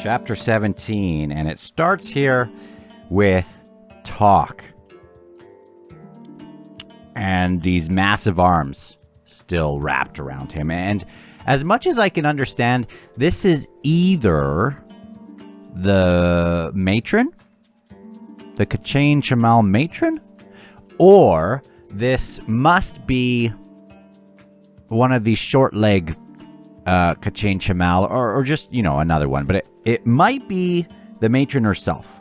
Chapter 17, and it starts here with talk. And these massive arms still wrapped around him. And as much as I can understand, this is either the matron, the Kachin Chamal matron, or this must be one of these short leg Kachin Chamal, or just, another one. But it might be the matron herself,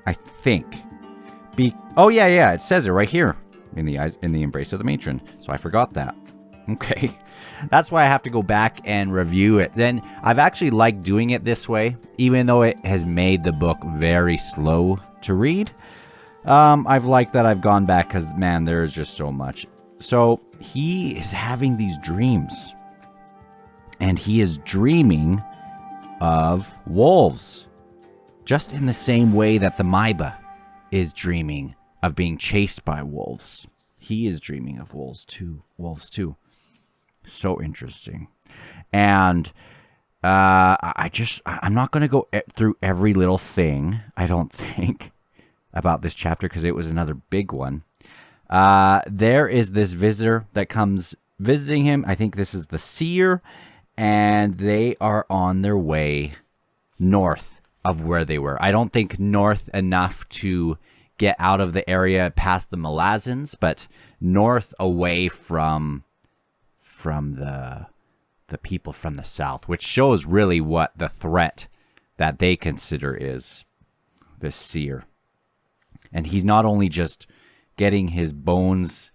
I think. Oh, yeah, it says it right here in the embrace of the matron. So I forgot that. Okay. That's why I have to go back and review it. Then I've actually liked doing it this way, even though it has made the book very slow to read. I've liked that I've gone back because, man, there is just so much. So he is having these dreams. And he is dreaming of wolves. Just in the same way that the Maiba is dreaming of being chased by wolves. He is dreaming of wolves too. So interesting. And I'm not going to go through every little thing, I don't think, about this chapter because it was another big one. There is this visitor that comes visiting him. I think this is the seer. And they are on their way north of where they were. I don't think north enough to get out of the area past the Malazans, but north away from the people from the south, which shows really what the threat that they consider is, this seer. And he's not only just getting his bones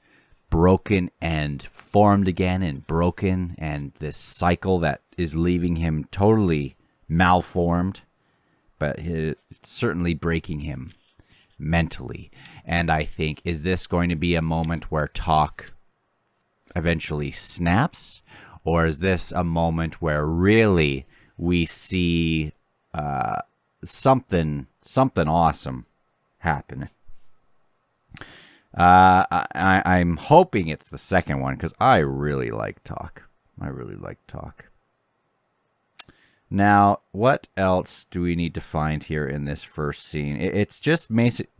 broken and formed again and broken, and this cycle that is leaving him totally malformed, but it's certainly breaking him mentally. And I think, is this going to be a moment where talk eventually snaps, or is this a moment where really we see something awesome happen? I'm hoping it's the second one because I really like talk. Now, what else do we need to find here in this first scene? It's just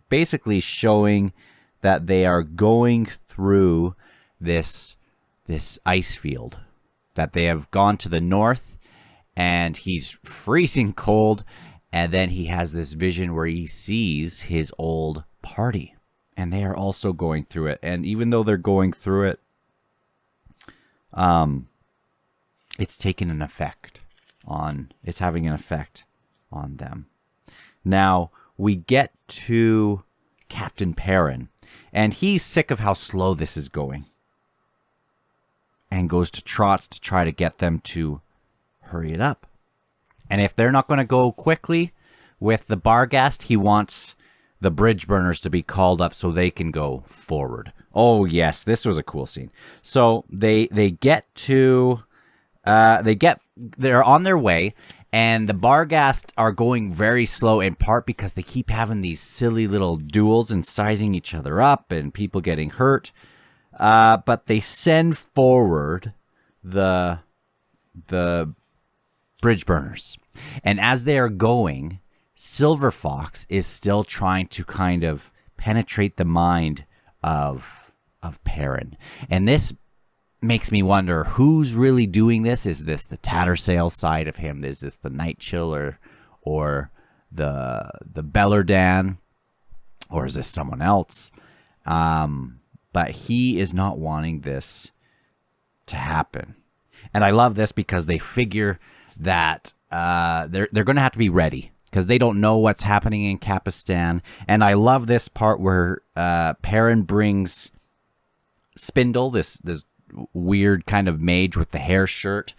basically showing that they are going through this ice field, that they have gone to the north, and he's freezing cold, and then he has this vision where he sees his old party. And they are also going through it. And even though they're going through it, it's taken an effect it's having an effect on them. Now, we get to Captain Perrin, and he's sick of how slow this is going. And goes to trots to try to get them to hurry it up. And if they're not going to go quickly with the Barghast, he wants the bridge burners to be called up so they can go forward. Oh yes, this was a cool scene. So they're on their way, and the Barghast are going very slow, in part because they keep having these silly little duels and sizing each other up and people getting hurt. But they send forward the bridge burners. And as they are going, Silver Fox is still trying to kind of penetrate the mind of Perrin. And this makes me wonder who's really doing this. Is this the Tattersail side of him? Is this the Night Chill or the Bellerdan? Or is this someone else? But he is not wanting this to happen. And I love this because they figure that they're going to have to be ready, because they don't know what's happening in Kapistan. And I love this part where Perrin brings Spindle, this weird kind of mage with the hair shirt,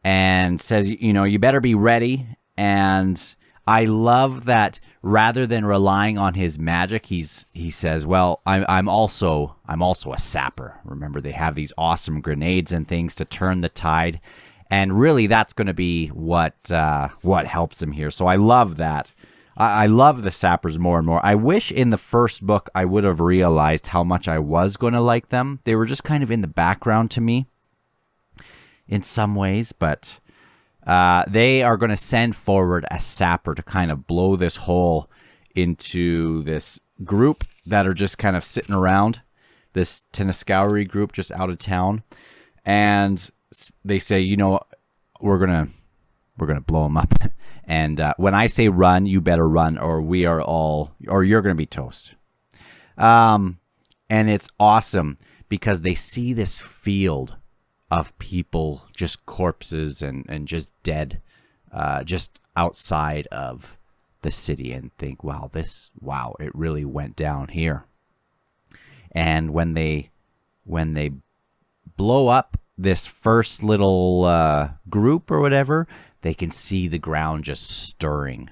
and says, you better be ready. And I love that rather than relying on his magic, he says, well, I'm also a sapper. Remember, they have these awesome grenades and things to turn the tide. And really, that's going to be what helps him here. So I love that. I love the sappers more and more. I wish in the first book I would have realized how much I was going to like them. They were just kind of in the background to me in some ways. But They are going to send forward a sapper to kind of blow this hole into this group that are just kind of sitting around, this Tenaskauri group just out of town. And they say, you know, we're gonna blow them up. And when I say run, you better run, or you're gonna be toast. And it's awesome because they see this field of people, just corpses and just dead, just outside of the city, and think, wow, it really went down here. And when they blow up this first little group or whatever, they can see the ground just stirring,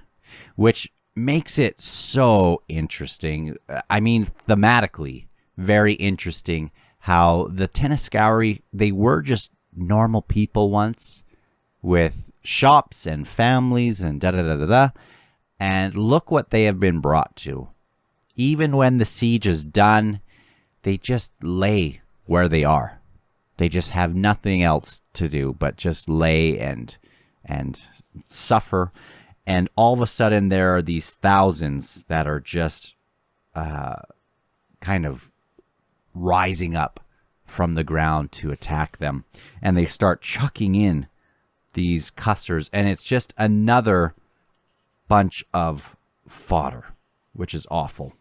which makes it so interesting. I mean, thematically, very interesting how the Tenaskauri, they were just normal people once with shops and families and da-da-da-da-da. And look what they have been brought to. Even when the siege is done, they just lay where they are. They just have nothing else to do but just lay and suffer. And all of a sudden, there are these thousands that are just kind of rising up from the ground to attack them. And they start chucking in these custers. And it's just another bunch of fodder, which is awful.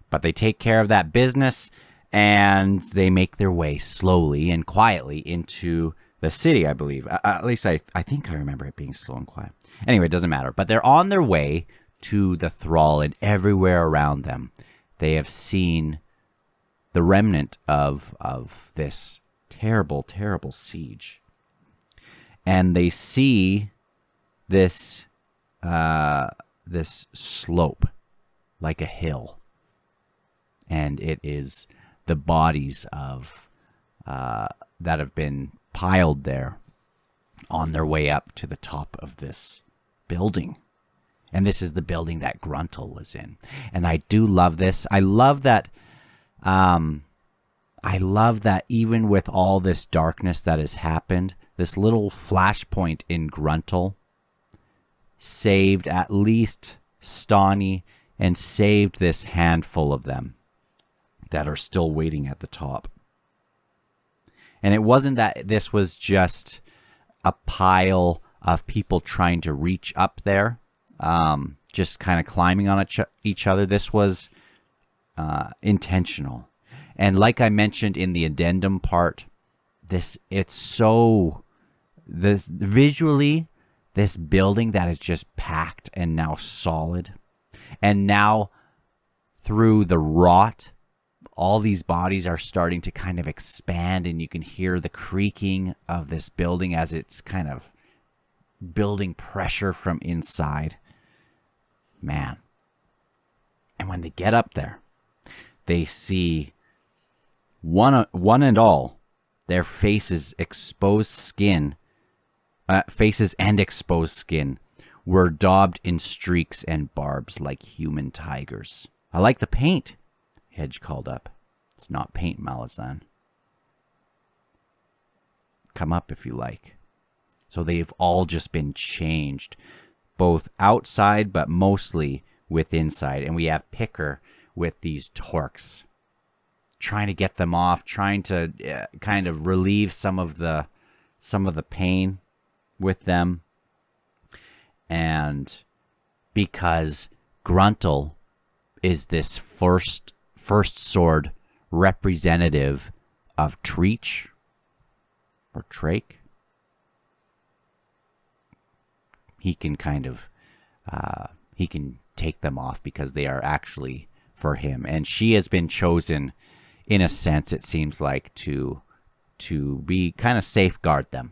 But they take care of that business, and they make their way slowly and quietly into the city, I believe. At least I think I remember it being slow and quiet. Anyway, it doesn't matter. But they're on their way to the thrall, and everywhere around them, they have seen the remnant of this terrible, terrible siege. And they see this slope like a hill, and it is the bodies of that have been piled there on their way up to the top of this building. And this is the building that Gruntle was in. And I do love this. I love that even with all this darkness that has happened, this little flashpoint in Gruntle saved at least Stani and saved this handful of them that are still waiting at the top. And it wasn't that this was just a pile of people trying to reach up there, just kind of climbing on each other. This was intentional. And like I mentioned in the addendum part, visually, this building that is just packed and now solid. And now through the rot, all these bodies are starting to kind of expand, and you can hear the creaking of this building as it's kind of building pressure from inside. Man. And when they get up there, they see one and all, their faces and exposed skin were daubed in streaks and barbs like human tigers. I like the paint, Hedge called up. It's not paint, Malazan. Come up if you like. So they've all just been changed, both outside but mostly with inside. And we have Picker with these torques, trying to get them off, trying to kind of relieve some of the pain with them. And because Gruntle is this first sword representative of Treach or Trake, he can kind of he can take them off because they are actually for him. And she has been chosen, in a sense, it seems like, to be kind of safeguard them.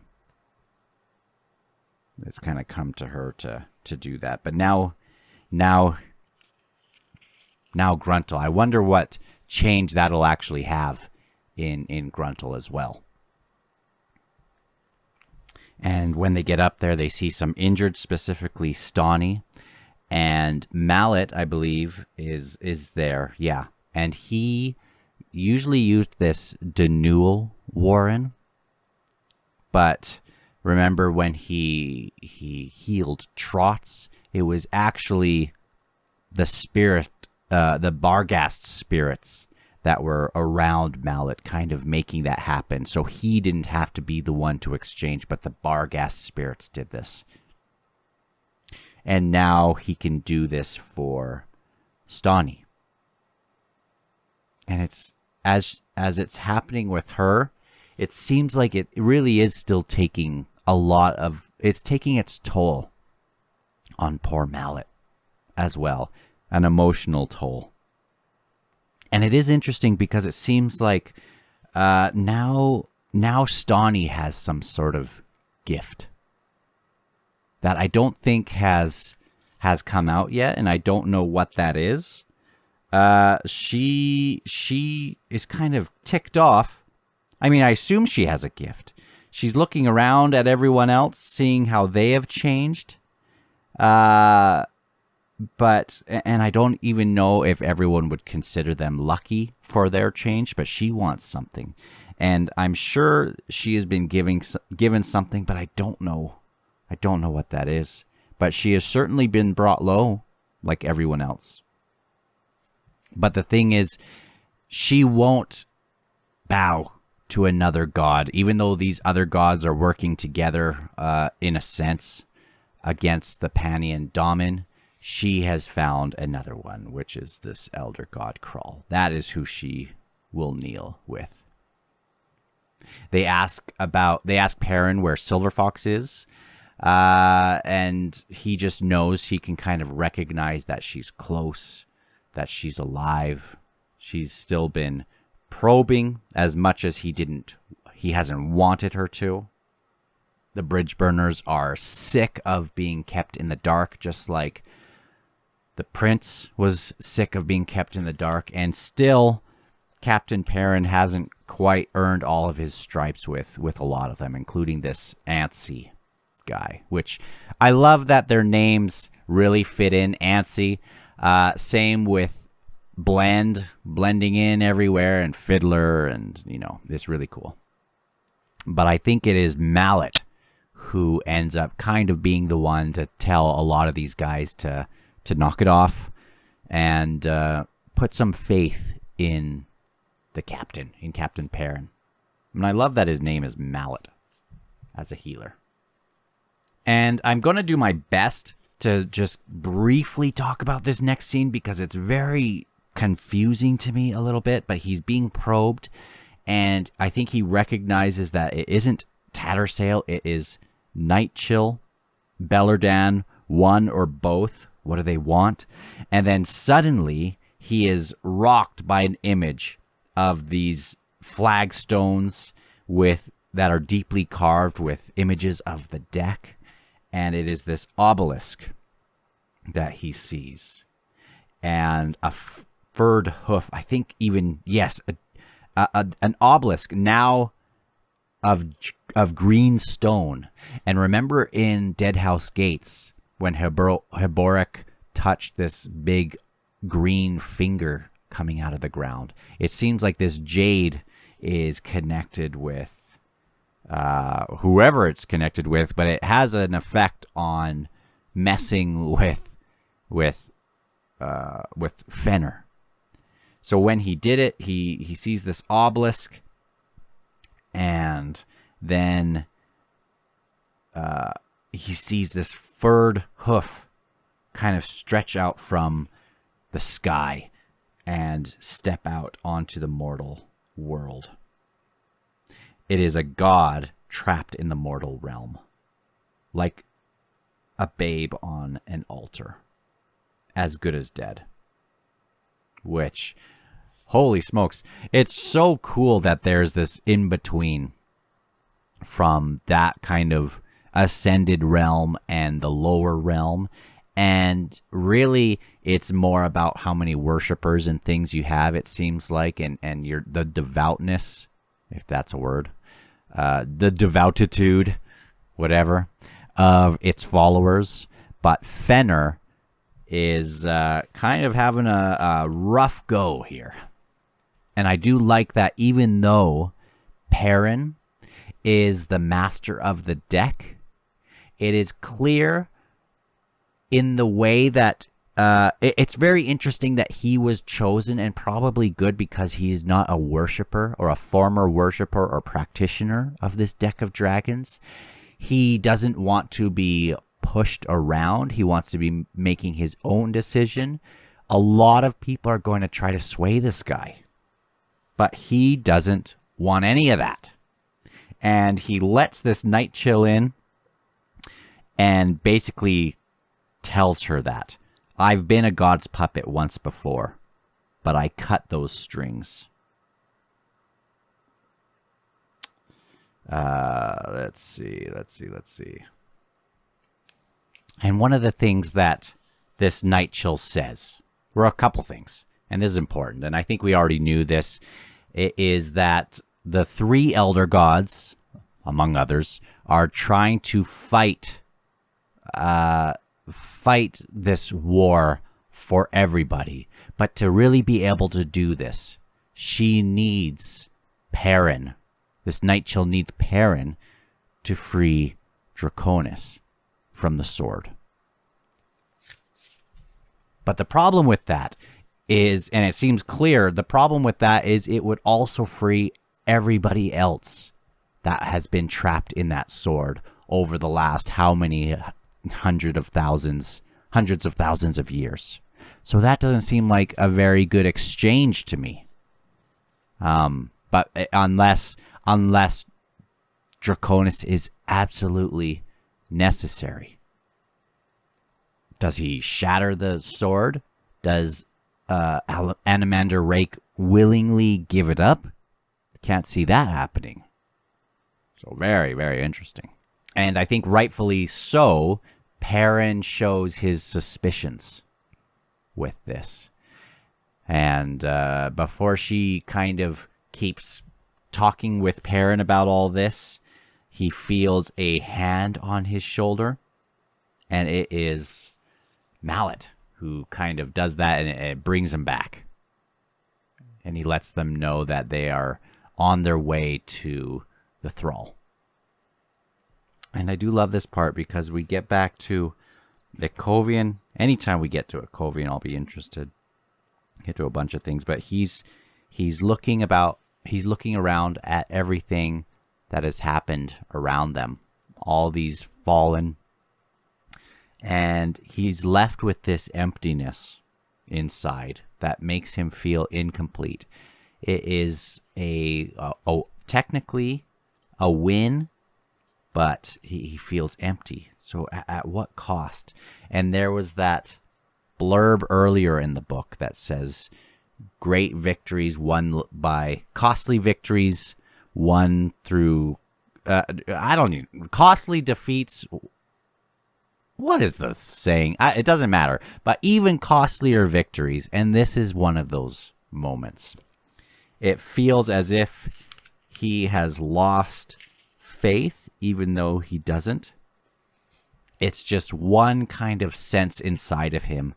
It's kind of come to her to do that. But now Gruntle, I wonder what change that'll actually have in Gruntle as well. And when they get up there, they see some injured, specifically Stani. And Mallet, I believe, is there. Yeah. And he usually used this Denewel Warren. But Remember when he healed Trots? It was actually the spirit, the Barghast spirits that were around Mallet kind of making that happen. So he didn't have to be the one to exchange, but the Barghast spirits did this. And now he can do this for Stani. And it's as it's happening with her, it seems like it really is still taking it's taking its toll on poor Mallet as well, an emotional toll. And it is interesting because it seems like now Stani has some sort of gift that I don't think has come out yet, and I don't know what that is. She is kind of ticked off. I mean, I assume she has a gift. She's looking around at everyone else, seeing how they have changed. And I don't even know if everyone would consider them lucky for their change, but she wants something. And I'm sure she has been given something, but I don't know. I don't know what that is. But she has certainly been brought low, like everyone else. But the thing is, she won't bow to another god, even though these other gods are working together, in a sense, against the Panian Damin. She has found another one, which is this elder god Krull. That is who she will kneel with. They ask Perrin where Silverfox is, and he just knows, he can kind of recognize that she's close, that she's alive. She's still been probing as much as he hasn't wanted her to. The bridge burners are sick of being kept in the dark, just like the prince was sick of being kept in the dark, and still Captain Perrin hasn't quite earned all of his stripes with a lot of them, including this Antsy guy, which I love that their names really fit in. Antsy, same with blending in everywhere, and Fiddler, and it's really cool. But I think it is Mallet who ends up kind of being the one to tell a lot of these guys to knock it off and put some faith in the captain, in Captain Perrin. And I love that his name is Mallet as a healer. And I'm going to do my best to just briefly talk about this next scene because it's very confusing to me a little bit, but he's being probed, and I think he recognizes that it isn't Tattersail, it is Nightchill, Bellerdan, one or both. What do they want? And then suddenly he is rocked by an image of these flagstones that are deeply carved with images of the deck, and it is this obelisk that he sees, and a furred hoof. I think even, yes, an obelisk now of green stone. And remember in Deadhouse Gates when Heboric touched this big green finger coming out of the ground? It seems like this jade is connected with whoever it's connected with, but it has an effect on messing with Fenner. So when he did it, he sees this obelisk, and then he sees this furred hoof kind of stretch out from the sky and step out onto the mortal world. It is a god trapped in the mortal realm, like a babe on an altar, as good as dead. Which, holy smokes, it's so cool that there's this in-between from that kind of ascended realm and the lower realm. And really, it's more about how many worshippers and things you have, it seems like, and the devoutness, if that's a word, the devoutitude, whatever, of its followers. But Fenner is kind of having a rough go here. And I do like that even though Perrin is the master of the deck. It is clear in the way that it's very interesting that he was chosen, and probably good, because he is not a worshiper or a former worshiper or practitioner of this deck of dragons. He doesn't want to be pushed around. He wants to be making his own decision. A lot of people are going to try to sway this guy, but he doesn't want any of that. And he lets this Night Chill in and basically tells her that I've been a god's puppet once before, but I cut those strings. Let's see. And one of the things that this Night Chill says, were a couple things, and this is important, and I think we already knew this, is that the three elder gods, among others, are trying to fight this war for everybody. But to really be able to do this, she needs Perrin. This Night Chill needs Perrin to free Draconis from the sword. But the problem with that is, and it seems clear, the problem with that is it would also free everybody else that has been trapped in that sword over the last how many hundreds of thousands of years. So that doesn't seem like a very good exchange to me. But unless Draconis is absolutely necessary. Does he shatter the sword? Does Animander Rake willingly give it up? Can't see that happening. So very, very interesting. And I think rightfully so, Perrin shows his suspicions with this. And before she kind of keeps talking with Perrin about all this, he feels a hand on his shoulder. And it is Mallet who kind of does that, and it brings him back. And he lets them know that they are on their way to the thrall. And I do love this part because we get back to the Covian. Anytime we get to a Covian, I'll be interested. Get to a bunch of things, but he's looking around at everything that has happened around them. All these fallen. And he's left with this emptiness inside that makes him feel incomplete. It is technically a win, but he feels empty. So at what cost? And there was that blurb earlier in the book that says, great victories won by costly victories won through, costly defeats. What is the saying? It doesn't matter. But even costlier victories, and this is one of those moments. It feels as if he has lost faith, even though he doesn't. It's just one kind of sense inside of him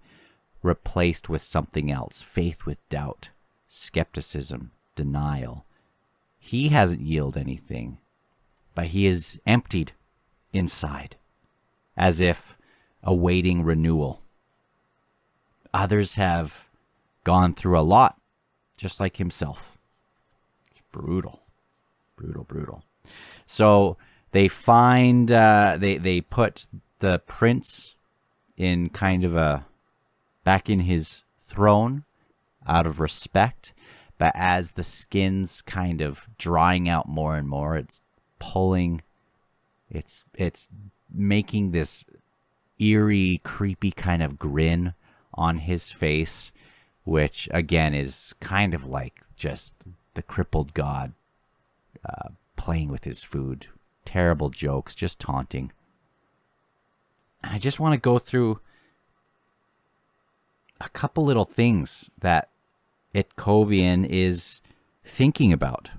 replaced with something else. Faith with doubt, skepticism, denial. He hasn't yielded anything, but he is emptied inside, as if awaiting renewal. Others have gone through a lot, just like himself. It's brutal. Brutal. So they find, they put the prince in kind of back in his throne out of respect. But as the skin's kind of drying out more and more, it's pulling, it's making this eerie, creepy kind of grin on his face, which again is kind of like just the crippled god playing with his food. Terrible jokes, just taunting. And I just want to go through a couple little things that Itkovian is thinking about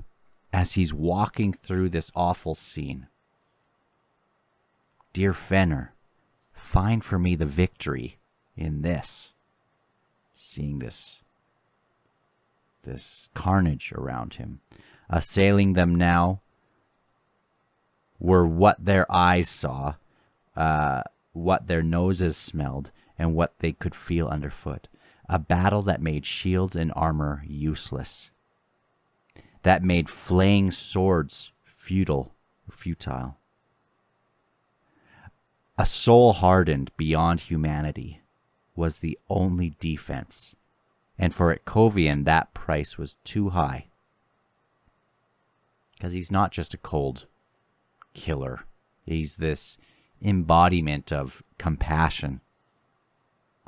as he's walking through this awful scene. Dear Fenner, find for me the victory in this. Seeing this carnage around him. Assailing them now, were what their eyes saw, what their noses smelled, and what they could feel underfoot. A battle that made shields and armor useless, that made flaying swords futile. A soul hardened beyond humanity was the only defense, and for Itkovian that price was too high. Because he's not just a cold killer. He's this embodiment of compassion.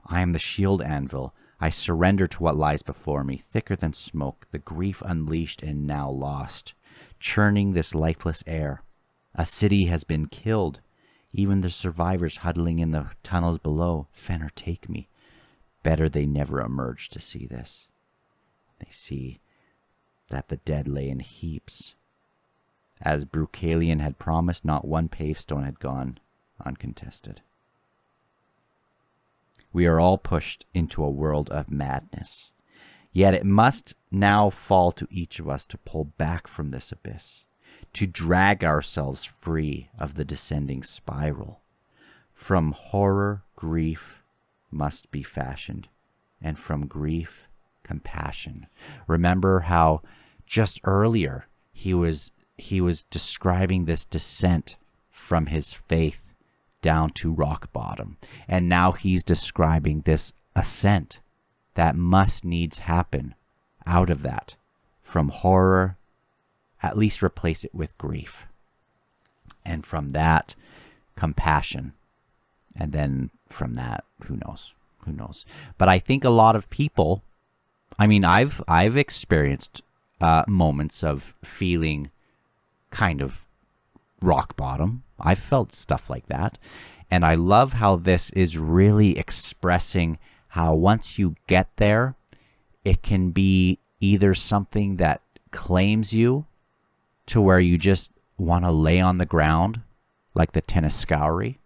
I am the shield anvil. I surrender to what lies before me, thicker than smoke, the grief unleashed and now lost, churning this lifeless air. A city has been killed. Even the survivors huddling in the tunnels below. Fenner, take me. Better they never emerged to see this. They see that the dead lay in heaps. As Bruchalion had promised, not one pavestone had gone uncontested. We are all pushed into a world of madness. Yet it must now fall to each of us to pull back from this abyss, to drag ourselves free of the descending spiral. From horror, grief must be fashioned, and from grief, compassion. Remember how just earlier he was describing this descent from his faith down to rock bottom. And now he's describing this ascent that must needs happen out of that. From horror, at least replace it with grief. And from that, compassion. And then from that, who knows? Who knows? But I think a lot of people, I mean, I've experienced moments of feeling kind of rock bottom. I've felt stuff like that. And I love how this is really expressing how once you get there, it can be either something that claims you to where you just want to lay on the ground like the Teniscowry,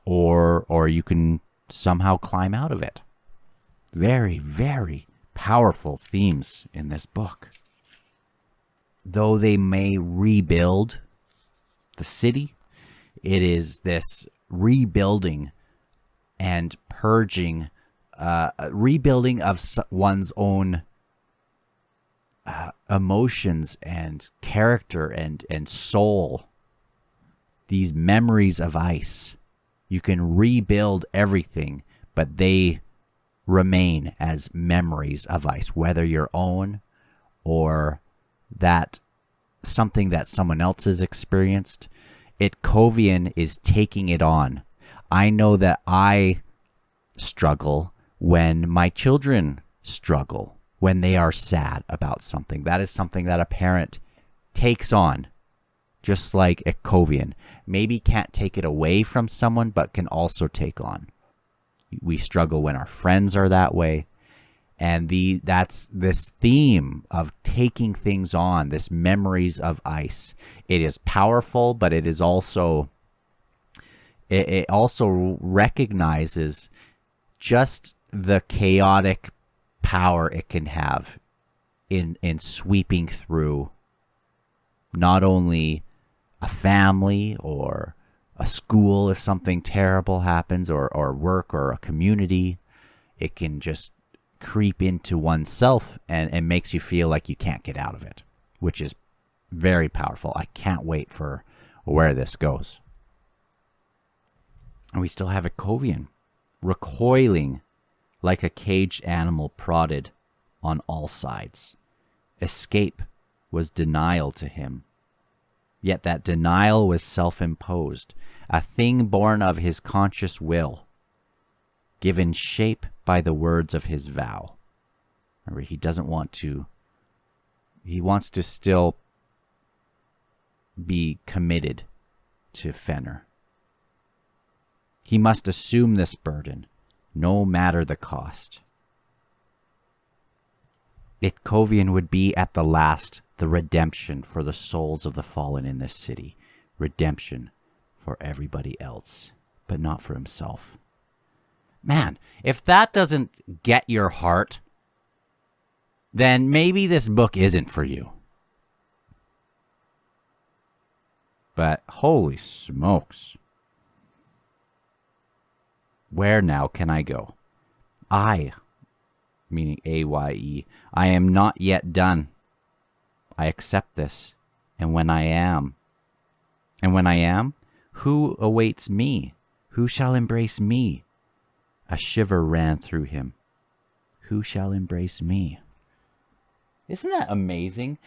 or you can somehow climb out of it. Very, very powerful themes in this book. Though they may rebuild the city, it is this rebuilding and purging, rebuilding of one's own emotions and character and soul. These memories of ice. You can rebuild everything, but they remain as memories of ice, whether your own or that something that someone else has experienced. Itkovian is taking it on. I know that I struggle when my children struggle, when they are sad about something. That is something that a parent takes on, just like Itkovian. Maybe can't take it away from someone, but can also take on. We struggle when our friends are that way. And that's this theme of taking things on, this memories of ice. It is powerful, but it is also, it also recognizes just the chaotic power it can have in sweeping through not only a family or a school if something terrible happens, or work or a community. It can just creep into oneself and makes you feel like you can't get out of it, which is very powerful. I can't wait for where this goes. And we still have Itkovian recoiling like a caged animal prodded on all sides. Escape was denial to him. Yet that denial was self-imposed, a thing born of his conscious will, given shape by the words of his vow. Remember, he wants to still be committed to Fenner. He must assume this burden, no matter the cost. Itkovian would be at the last the redemption for the souls of the fallen in this city. Redemption for everybody else, but not for himself. Man, if that doesn't get your heart, then maybe this book isn't for you. But holy smokes. Where now can I go? I, meaning A-Y-E, I am not yet done. I accept this. And when I am, who awaits me? Who shall embrace me? A shiver ran through him. Who shall embrace me? Isn't that amazing?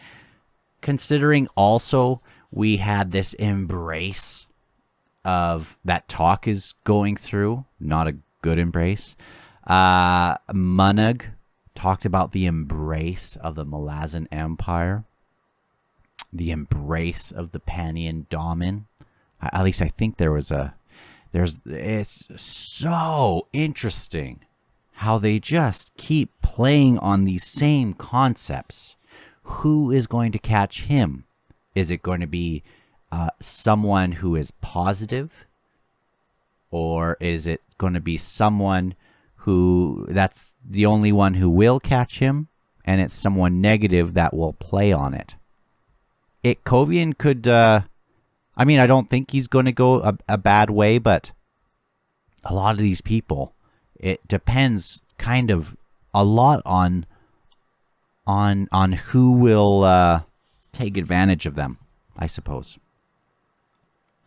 Considering also we had this embrace of that talk is going through, not a good embrace. Munag talked about the embrace of the Malazan Empire, the embrace of the Panian Daman. At least I think it's so interesting how they just keep playing on these same concepts. Who is going to catch him? Is it going to be someone who is positive? Or is it going to be someone who that's the only one who will catch him, and it's someone negative that will play on it? Kovian could, I don't think he's going to go a bad way, but a lot of these people, it depends kind of a lot on who will take advantage of them, I suppose.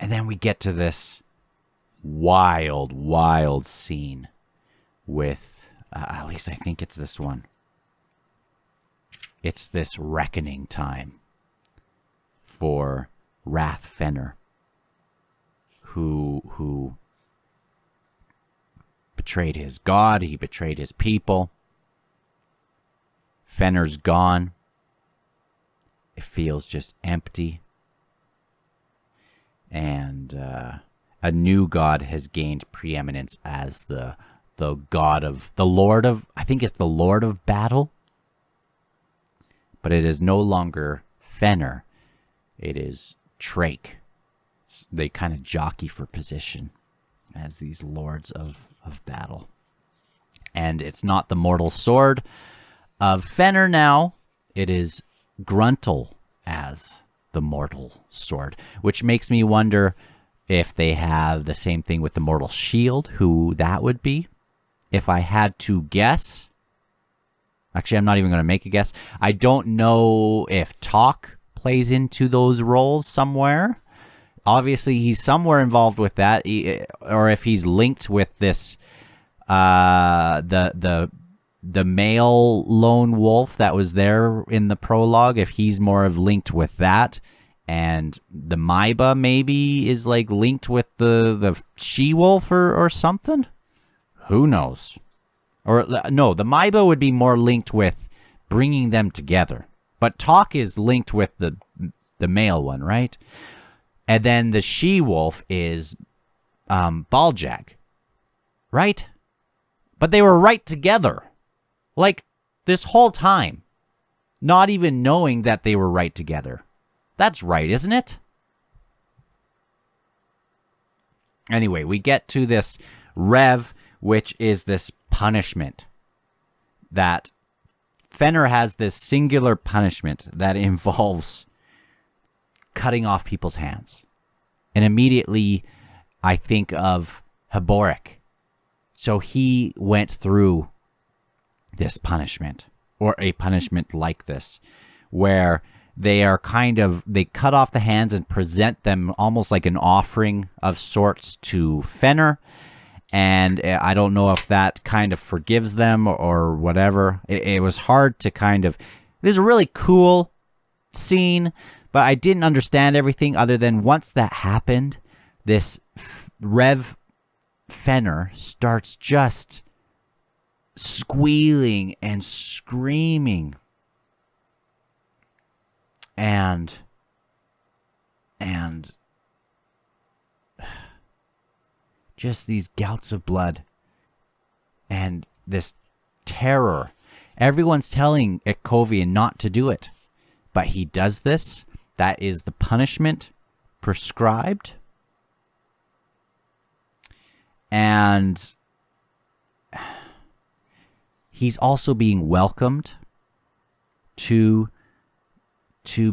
And then we get to this wild scene with, at least I think it's this one. It's this reckoning time for Wrath Fenner, who betrayed his god, he betrayed his people. Fenner's gone. It feels just empty. And a new god has gained preeminence as the god of, the Lord of, I think it's the Lord of Battle. But it is no longer Fenner. It is Trake. They kind of jockey for position as these lords of battle. And it's not the mortal sword of Fenner now. It is Gruntle as the mortal sword, which makes me wonder if they have the same thing with the mortal shield, who that would be. If I had to guess, actually, I'm not even going to make a guess. I don't know if Talk plays into those roles somewhere. Obviously, he's somewhere involved with that, or if he's linked with this, the male lone wolf that was there in the prologue. If he's more of linked with that, and the Maiba maybe is like linked with the she wolf or something. Who knows? Or no, the Maiba would be more linked with bringing them together. But Talk is linked with the male one, right? And then the she-wolf is Baljag, right? But they were right together. Like, this whole time. Not even knowing that they were right together. That's right, isn't it? Anyway, we get to this Rev, which is this punishment that Fenner has, this singular punishment that involves cutting off people's hands. And immediately I think of Haboric. So he went through this punishment, or a punishment like this, where they are they cut off the hands and present them almost like an offering of sorts to Fenner. And I don't know if that kind of forgives them or whatever. It was hard to this is a really cool scene, but I didn't understand everything other than once that happened, this Rev Fenner starts just squealing and screaming. And just these gouts of blood and this terror. Everyone's telling Ikovian not to do it, but he does this. That is the punishment prescribed. And he's also being welcomed to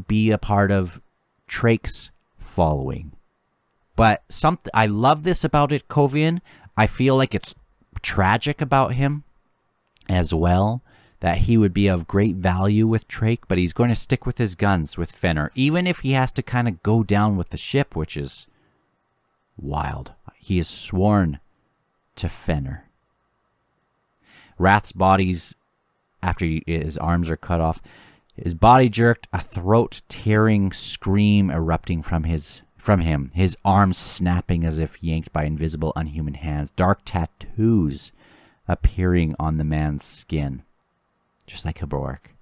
be a part of Trake's following. But I love this about Ikovian. I feel like it's tragic about him as well, that he would be of great value with Drake, but he's going to stick with his guns with Fenner, even if he has to kind of go down with the ship, which is wild. He is sworn to Fenner. Wrath's body's, after his arms are cut off, his body jerked, a throat-tearing scream erupting from him, his arms snapping as if yanked by invisible, unhuman hands, dark tattoos appearing on the man's skin, just like Haborik.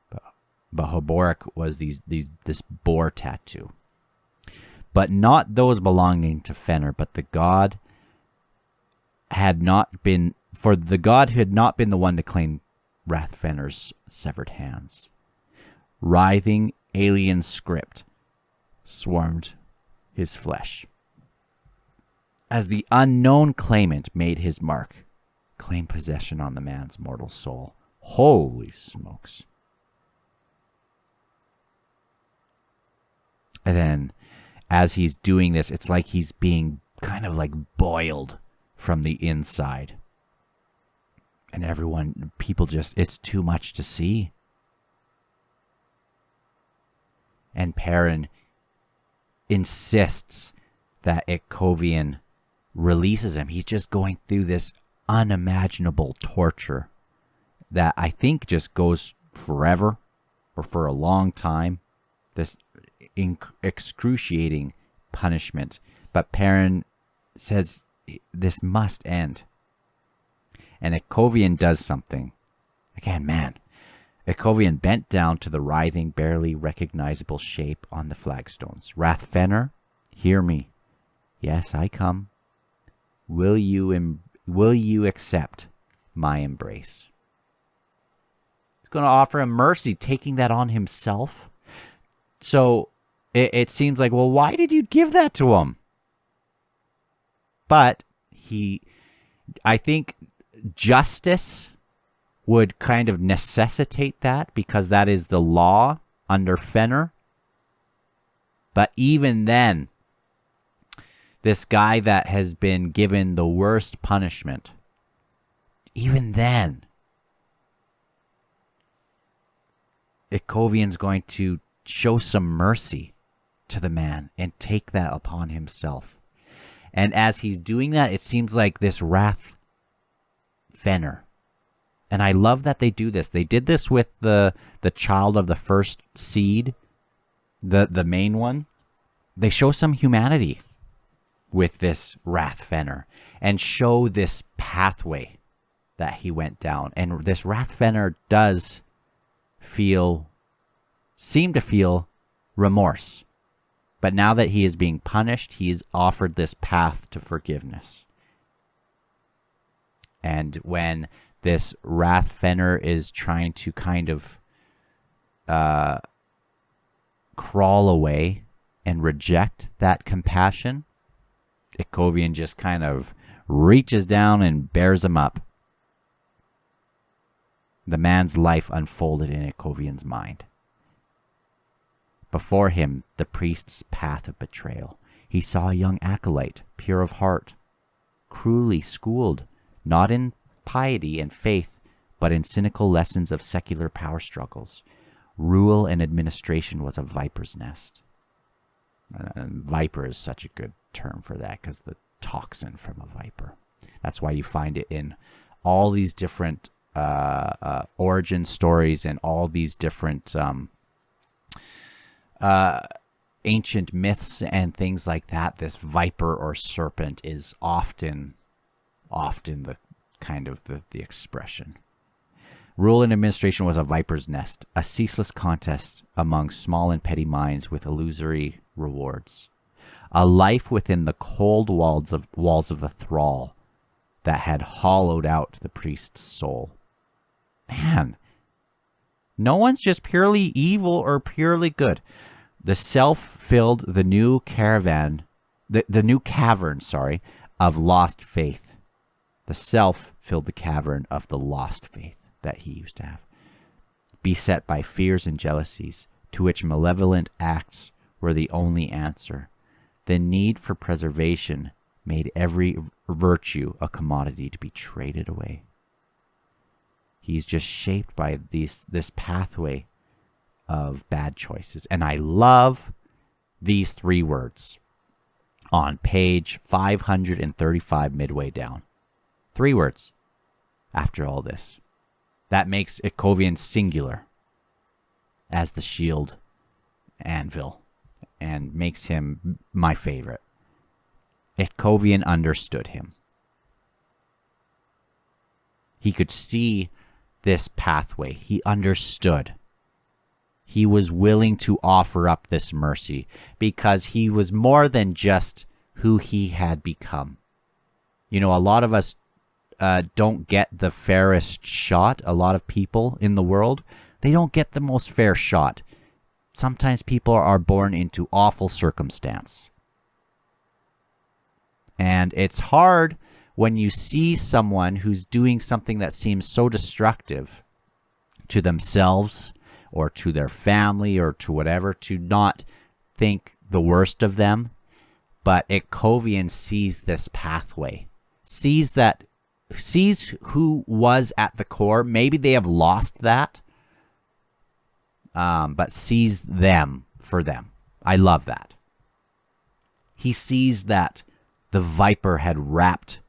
But Haborik was this boar tattoo. But not those belonging to Fenner, but the god had not been, for the god who had not been the one to claim Wrath Fenner's severed hands. Writhing alien script swarmed his flesh. As the unknown claimant made his mark, claimed possession on the man's mortal soul. Holy smokes. And then, as he's doing this, it's like he's being kind of like boiled from the inside. And people just, it's too much to see. And Perrin insists that Ikovian releases him. He's just going through this unimaginable torture that I think just goes forever or for a long time. This excruciating punishment. But Perrin says this must end. And Ikovian does something. Again, man. Ikovian bent down to the writhing, barely recognizable shape on the flagstones. Wrath Fenner, hear me. Yes, I come. Will you accept my embrace? He's going to offer him mercy, taking that on himself. So it seems like, well, why did you give that to him? But I think justice would kind of necessitate that, because that is the law under Fenner. But even then, this guy that has been given the worst punishment, even then, Ikovian's going to show some mercy to the man and take that upon himself. And as he's doing that, it seems like this Wrath Fenner. And I love that they do this. They did this with the child of the first seed, the main one. They show some humanity with this Wrath Fenner and show this pathway that he went down. And this Wrath Fenner does seem to feel remorse. But now that he is being punished, he is offered this path to forgiveness. And when this Wrath Fenner is trying to kind of crawl away and reject that compassion, Ikovian just kind of reaches down and bears him up. The man's life unfolded in Ikovian's mind. Before him, the priest's path of betrayal. He saw a young acolyte, pure of heart, cruelly schooled, not in piety and faith, but in cynical lessons of secular power struggles. Rule and administration was a viper's nest. And viper is such a good term for that, because the toxin from a viper. That's why you find it in all these different origin stories and all these different ancient myths and things like that. This viper or serpent is often the kind of the expression. Rule and administration was a viper's nest, a ceaseless contest among small and petty minds with illusory rewards. A life within the cold walls of the thrall that had hollowed out the priest's soul. Man, no one's just purely evil or purely good. The self filled the new cavern, of lost faith. The self filled the cavern of the lost faith that he used to have, beset by fears and jealousies, to which malevolent acts were the only answer. The need for preservation made every virtue a commodity to be traded away. He's just shaped by this pathway of bad choices. And I love these 3 words on page 535 midway down. 3 words after all this. That makes Ikovian singular as the shield anvil and makes him my favorite. Ikovian understood him. He could see this pathway. He understood. He was willing to offer up this mercy because he was more than just who he had become. You know, a lot of us don't get the fairest shot. A lot of people in the world, they don't get the most fair shot. Sometimes people are born into awful circumstance. And it's hard when you see someone who's doing something that seems so destructive to themselves or to their family or to whatever, to not think the worst of them. But Ikovian sees this pathway, sees who was at the core. Maybe they have lost that, but sees them for them. I love that. He sees that the viper had wrapped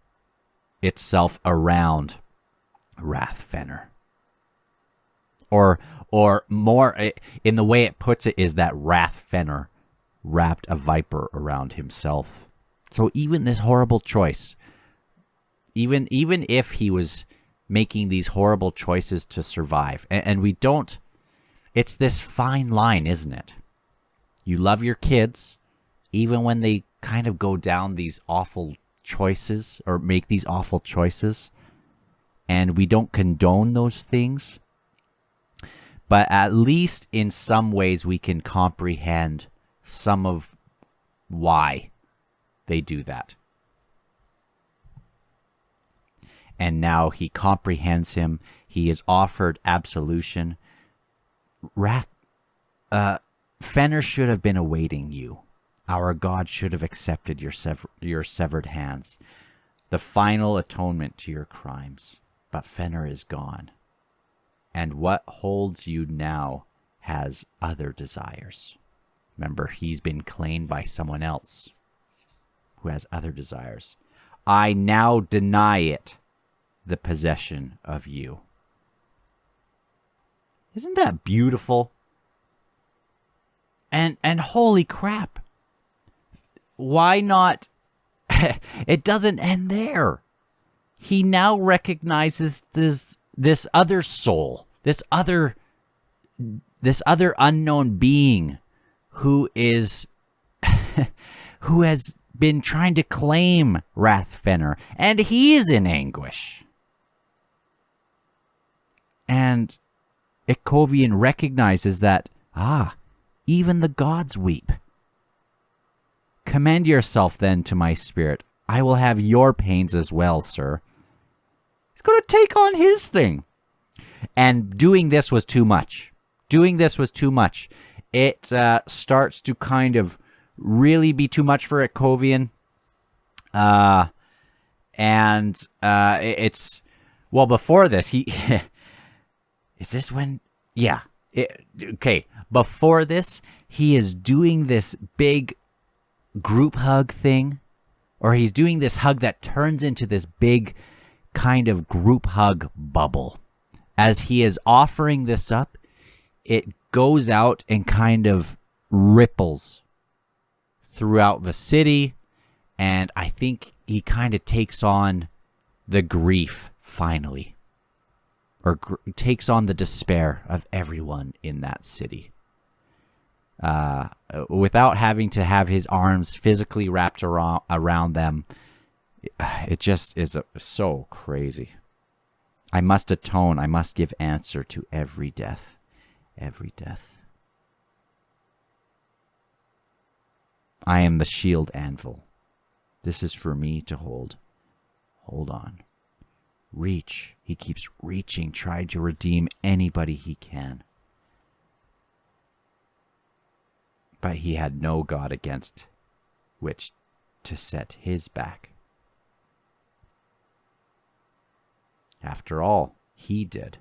itself around Rathfenner. Or more, in the way it puts it, is that Rathfenner wrapped a viper around himself. So even this horrible choice, even if he was making these horrible choices to survive, and we don't, it's this fine line, isn't it? You love your kids, even when they kind of go down these awful choices or make these awful choices, and we don't condone those things. But at least in some ways we can comprehend some of why they do that. And now he comprehends him. He is offered absolution. Fenner should have been awaiting you. Our God should have accepted your severed hands, the final atonement to your crimes. But Fenner is gone. And what holds you now has other desires. Remember, he's been claimed by someone else who has other desires. I now deny it, the possession of you. Isn't that beautiful? And holy crap. Why not? It doesn't end there. He now recognizes this other soul, this other unknown being who is who has been trying to claim Rathfenner, and he is in anguish. And Ikovian recognizes that, even the gods weep. Commend yourself then to my spirit. I will have your pains as well, sir. He's going to take on his thing. And doing this was too much. It starts to kind of really be too much for Ikovian. It's... Well, before this, he... Is this when... Yeah. Okay. Before this, he is doing this big group hug thing. Or he's doing this hug that turns into this big kind of group hug bubble. As he is offering this up, it goes out and kind of ripples throughout the city. And I think he kind of takes on the grief finally. Or takes on the despair of everyone in that city. Without having to have his arms physically wrapped around them. It just is so crazy. I must atone. I must give answer to every death. Every death. I am the shield anvil. This is for me to hold. Hold on. Reach. He keeps reaching, trying to redeem anybody he can. but he had no god against which to set his back. After all, he did.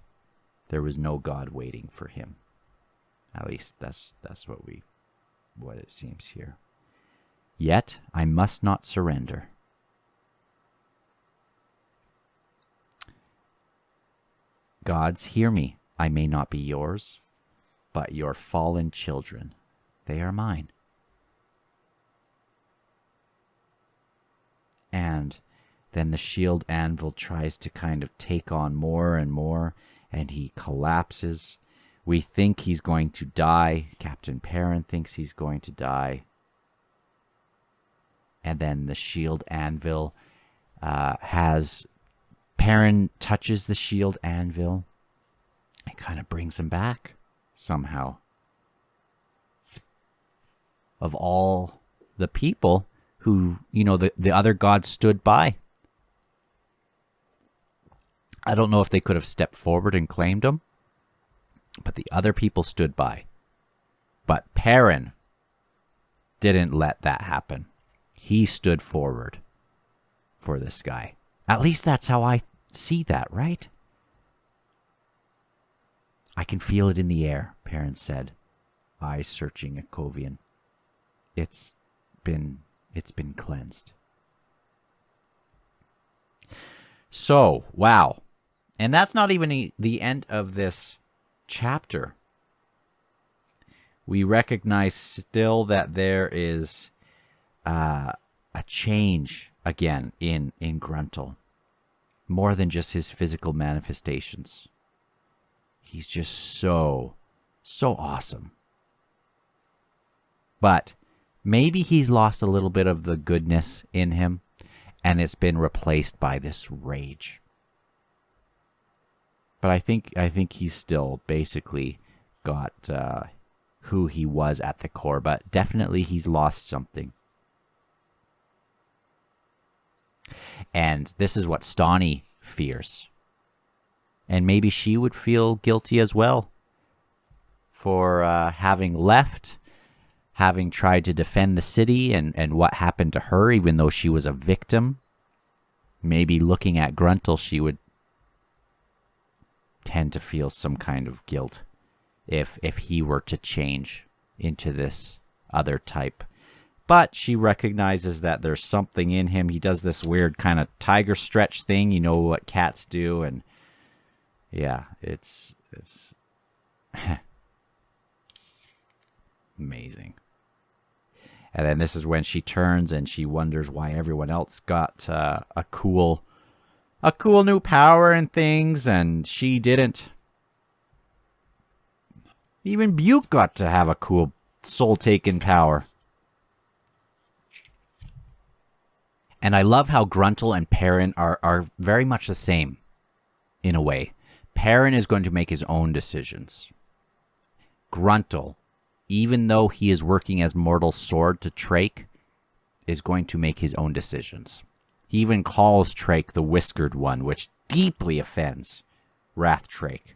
There was no god waiting for him. At least that's what it seems here. Yet I must not surrender. Gods, hear me. I may not be yours, but your fallen children, they are mine. And then the shield anvil tries to kind of take on more and more, and he collapses. We think he's going to die. Captain Perrin thinks he's going to die. And then the shield anvil Perrin touches the shield anvil. It kind of brings him back somehow. Of all the people who, the other gods stood by. I don't know if they could have stepped forward and claimed him, but the other people stood by. But Perrin didn't let that happen. He stood forward for this guy. At least that's how I see that, right? I can feel it in the air, Perrin said, eyes searching at Kovian. It's been cleansed. So, wow. And that's not even the end of this chapter. We recognize still that there is a change again in Gruntle. More than just his physical manifestations. He's just so awesome. But maybe he's lost a little bit of the goodness in him, and it's been replaced by this rage. But I think he's still basically got who he was at the core, but definitely he's lost something. And this is what Stani fears. And maybe she would feel guilty as well for having left, having tried to defend the city and what happened to her, even though she was a victim. Maybe looking at Gruntle, she would tend to feel some kind of guilt if he were to change into this other type. But she recognizes that there's something in him. He does this weird kind of tiger stretch thing, you know what cats do, and yeah, it's amazing. And then this is when she turns and she wonders why everyone else got a cool new power and things, and she didn't. Even Buke got to have a cool soul-taken power. And I love how Gruntle and Perrin are very much the same, in a way. Perrin is going to make his own decisions. Gruntle, even though he is working as mortal sword to Trake, is going to make his own decisions. He even calls Trake the Whiskered One, which deeply offends Wrath Trake.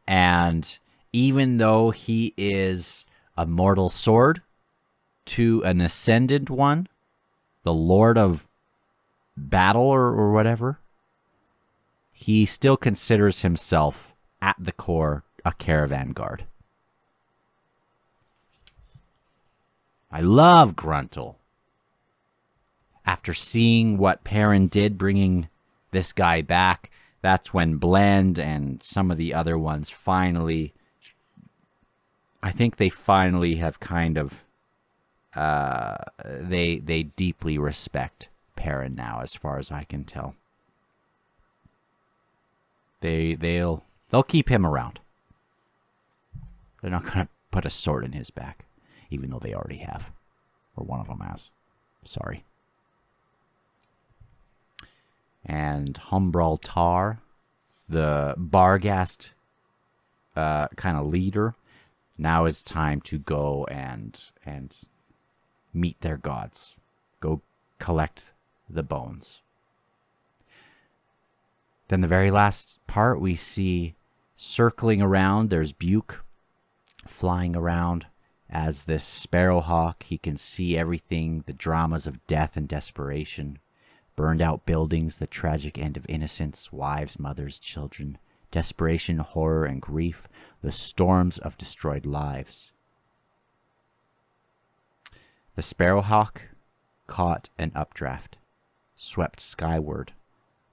And even though he is a mortal sword to an Ascendant One, the Lord of Battle or whatever, he still considers himself, at the core, a caravan guard. I love Gruntle. After seeing what Perrin did, bringing this guy back, that's when Blend and some of the other ones finally, I think they finally have kind of, they deeply respect Perrin now, as far as I can tell. They'll keep him around. They're not going to put a sword in his back, even though they already have, or one of them has. Sorry. And Humbral Tar, the Barghast kind of leader, now it's time to go and meet their gods. Go collect the bones. Then the very last part we see circling around, there's Buke flying around as this sparrowhawk. He can see everything, the dramas of death and desperation, burned out buildings, the tragic end of innocence, wives, mothers, children, desperation, horror, and grief, the storms of destroyed lives. The sparrowhawk caught an updraft, swept skyward,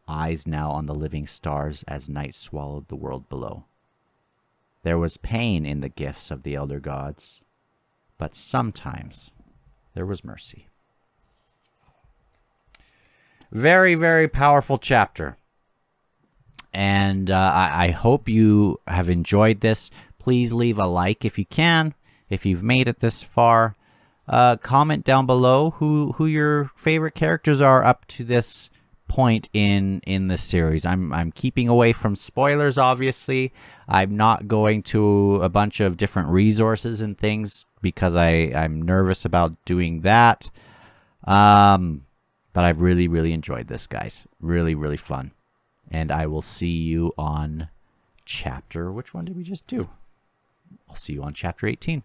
eyes now on the living stars as night swallowed the world below. There was pain in the gifts of the elder gods, but sometimes there was mercy. Very, very powerful chapter. And I hope you have enjoyed this. Please leave a like if you can. If you've made it this far, comment down below who your favorite characters are up to this point in the series. I'm keeping away from spoilers, obviously. I'm not going to a bunch of different resources and things because I'm nervous about doing that. But I've really, really enjoyed this, guys. Really, really fun. And I will see you on chapter... Which one did we just do? I'll see you on chapter 18.